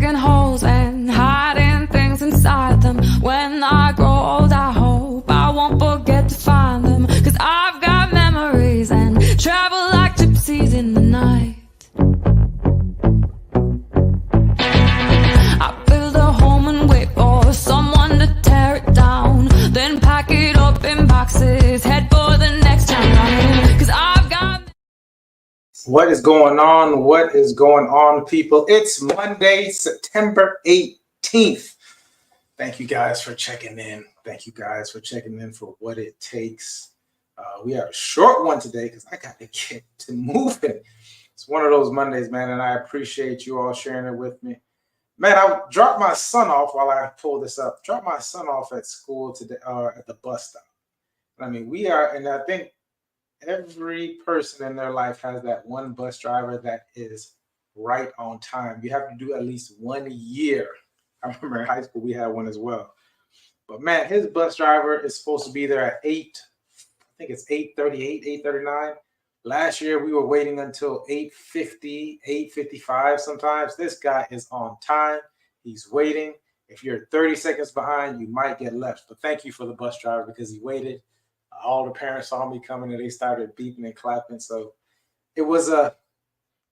digging holes and hiding things inside them. When I grow old, I hope I won't forget to find them. 'Cause I've got memories and travel like gypsies in the night. I build a home and wait for someone to tear it down, then pack it up in boxes, head for the next town running. 'Cause I've got... What is going on? What is going on, people? It's Monday, September 18th. Thank you guys for checking in. Thank you guys for checking in for what it takes. We have a short one today because I got to get to moving. It's one of those Mondays, man, and I appreciate you all sharing it with me. Man, I dropped my son off while I pull this up. Dropped my son off at school today, at the bus stop. I mean, we are, and I think every person in their life has that one bus driver that is right on time. You have to do at least 1 year. I remember in high school we had one as well. But man, his bus driver is supposed to be there at 8. I think it's 8:38, 8:39. Last year we were waiting until 8:50, 8:55 sometimes. This guy is on time. He's waiting. If you're 30 seconds behind, you might get left. But thank you for the bus driver because he waited. All the parents saw me coming and they started beeping and clapping. So it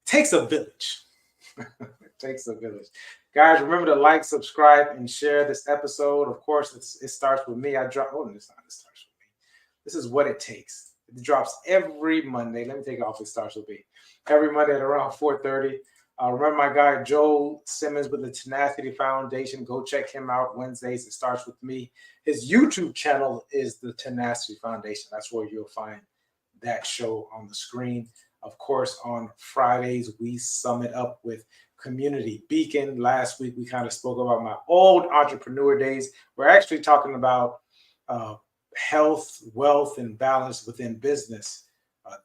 takes a village. It takes a village. Guys, remember to like, subscribe, and share this episode. Of course, it starts with me. It starts with me. This is what it takes. It drops every Monday. Let me take it off. It starts with me. Every Monday at around 4:30. Remember my guy, Joel Simmons with the Tenacity Foundation. Go check him out Wednesdays. It starts with me. His YouTube channel is the Tenacity Foundation. That's where you'll find that show on the screen. Of course, on Fridays, we sum it up with Community Beacon. Last week, we kind of spoke about my old entrepreneur days. We're actually talking about health, wealth, and balance within business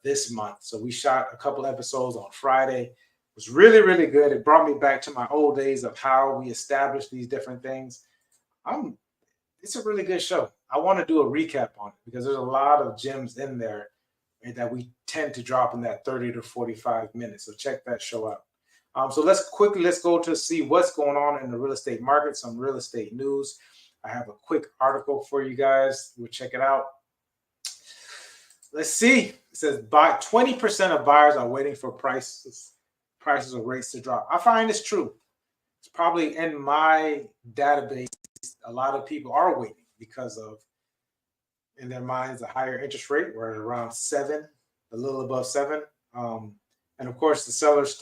this month. So we shot a couple episodes on Friday. It was really, really good. It brought me back to my old days of how we established these different things. It's a really good show. I want to do a recap on it because there's a lot of gems in there that we tend to drop in that 30 to 45 minutes. So check that show out. So let's go to see what's going on in the real estate market, some real estate news. I have a quick article for you guys. We'll check it out. Let's see. It says 20% of buyers are waiting for prices or rates to drop. I find it's true. It's probably in my database. A lot of people are waiting because of, in their minds, a higher interest rate. We're at around 7, a little above 7. And of course, the sellers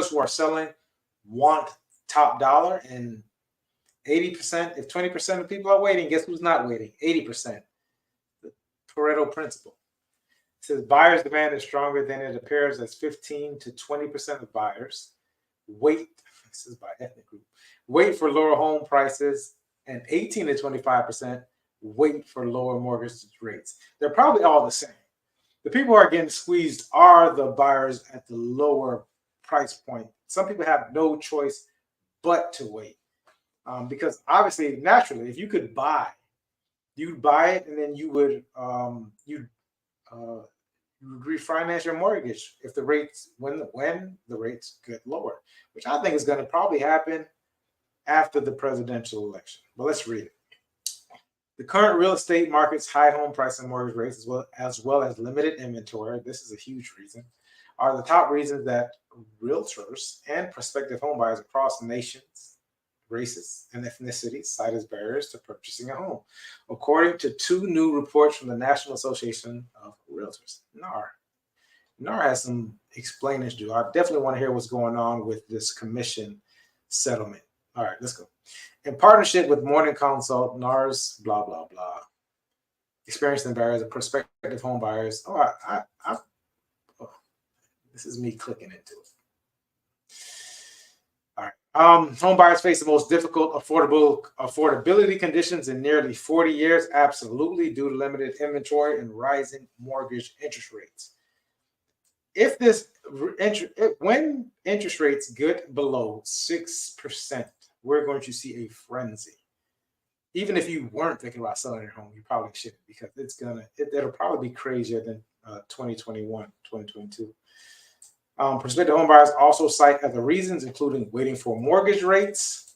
who are selling want top dollar, and 80%, if 20% of people are waiting, guess who's not waiting? 80%. The Pareto principle. It says buyers' demand is stronger than it appears as 15 to 20% of buyers wait. This is by ethnic group. Wait for lower home prices, and 18 to 25% wait for lower mortgage rates. They're probably all the same. The people who are getting squeezed are the buyers at the lower price point. Some people have no choice but to wait because obviously, naturally, if you could buy, you'd buy it and then you would refinance your mortgage if the rates when the rates get lower, which I think is going to probably happen after the presidential election. But let's read it. The current real estate market's high home price and mortgage rates, as well as limited inventory, this is a huge reason, are the top reasons that realtors and prospective home buyers across nations, races, and ethnicities cite as barriers to purchasing a home, according to 2 new reports from the National Association of Realtors, NAR. NAR has some explaining to do. I definitely want to hear what's going on with this commission settlement. All right, let's go. In partnership with Morning Consult, NAR's blah, blah, blah, experiencing barriers of prospective home buyers. This is me clicking into it. All right. Home buyers face the most difficult affordability conditions in nearly 40 years, absolutely, due to limited inventory and rising mortgage interest rates. When interest rates get below 6%, we're going to see a frenzy. Even if you weren't thinking about selling your home, you probably shouldn't, because it'll probably be crazier than 2021, 2022. Prospective home buyers also cite other reasons, including waiting for mortgage rates.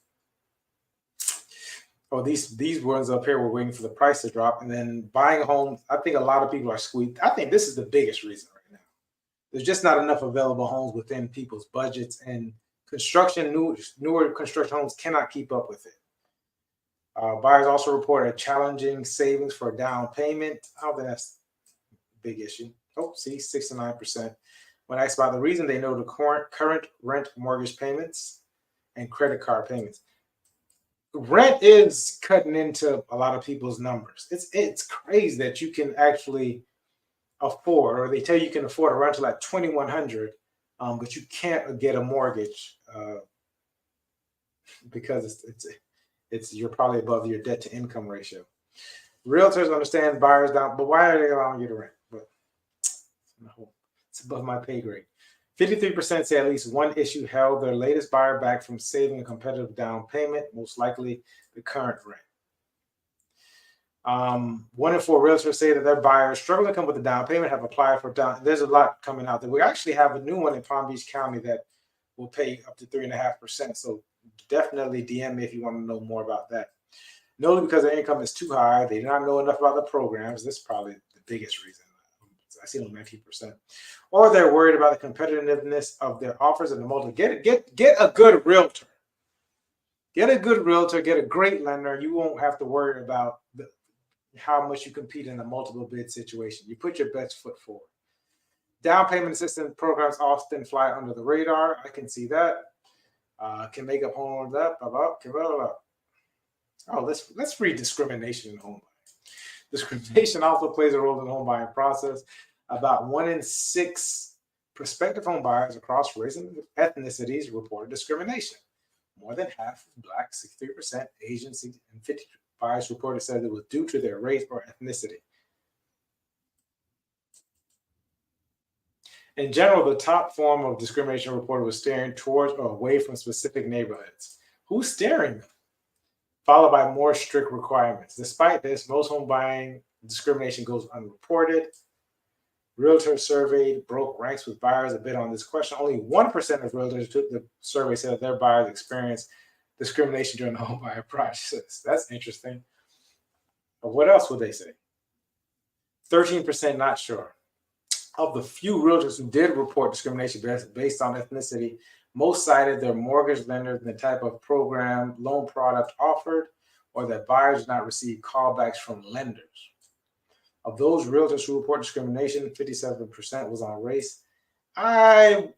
Oh, these ones up here were waiting for the price to drop, and then buying a home. I think a lot of people are squeezed. I think this is the biggest reason right now. There's just not enough available homes within people's budgets, and newer construction homes cannot keep up with it. Buyers also report a challenging savings for down payment. I don't think that's a big issue. Oh, see, 69%. When asked about the reason, they know the current rent, mortgage payments, and credit card payments. Rent is cutting into a lot of people's numbers. It's crazy that you can actually afford, or they tell you can afford a rental at $2,100, but you can't get a mortgage because it's you're probably above your debt to income ratio. Realtors understand buyers down, but why are they allowing you to rent? But it's above my pay grade. 53% say at least one issue held their latest buyer back from saving a competitive down payment, most likely the current rent. 1 in 4 realtors say that their buyers struggling to come with a down payment have applied for down. There's a lot coming out there. We actually have a new one in Palm Beach County that will pay up to 3.5%. So definitely DM me if you want to know more about that. Normally, because their income is too high, they do not know enough about the programs. This is probably the biggest reason. I see them 19%. Or they're worried about the competitiveness of their offers and the multiple. Get a good realtor. Get a good realtor. Get a great lender. You won't have to worry about how much you compete in a multiple bid situation. You put your best foot forward. Down payment assistance programs often fly under the radar. I can see that. Can make up homes up. Oh, let's read discrimination in home buying. Discrimination also plays a role in the home buying process. About 1 in 6 prospective home buyers across race and ethnicities reported discrimination. More than half Black, 63%, Asian, and 50 buyers reported said it was due to their race or ethnicity. In general, the top form of discrimination reported was steering towards or away from specific neighborhoods. Who's steering them? Followed by more strict requirements. Despite this, most home buying discrimination goes unreported. Realtors surveyed broke ranks with buyers a bit on this question. Only 1% of realtors who took the survey said that their buyers experienced discrimination during the home buyer process. That's interesting. But what else would they say? 13% not sure. Of the few realtors who did report discrimination based on ethnicity, most cited their mortgage lenders and the type of program, loan product offered, or that buyers did not receive callbacks from lenders. Of those realtors who report discrimination, 57% was on race. I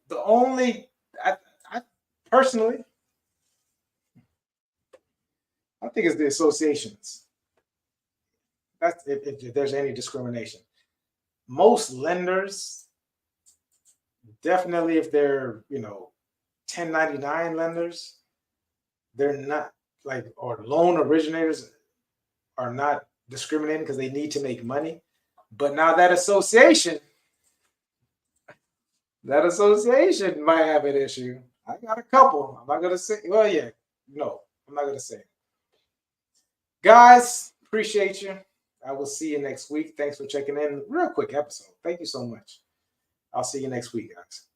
personally, I think it's the associations. That's if there's any discrimination. Most lenders, definitely if they're, 1099 lenders, they're not or loan originators are not discriminating because they need to make money. But now that association might have an issue. I got a couple. I'm not going to say, I'm not going to say. Guys, appreciate you. I will see you next week. Thanks for checking in. Real quick episode. Thank you so much. I'll see you next week, guys.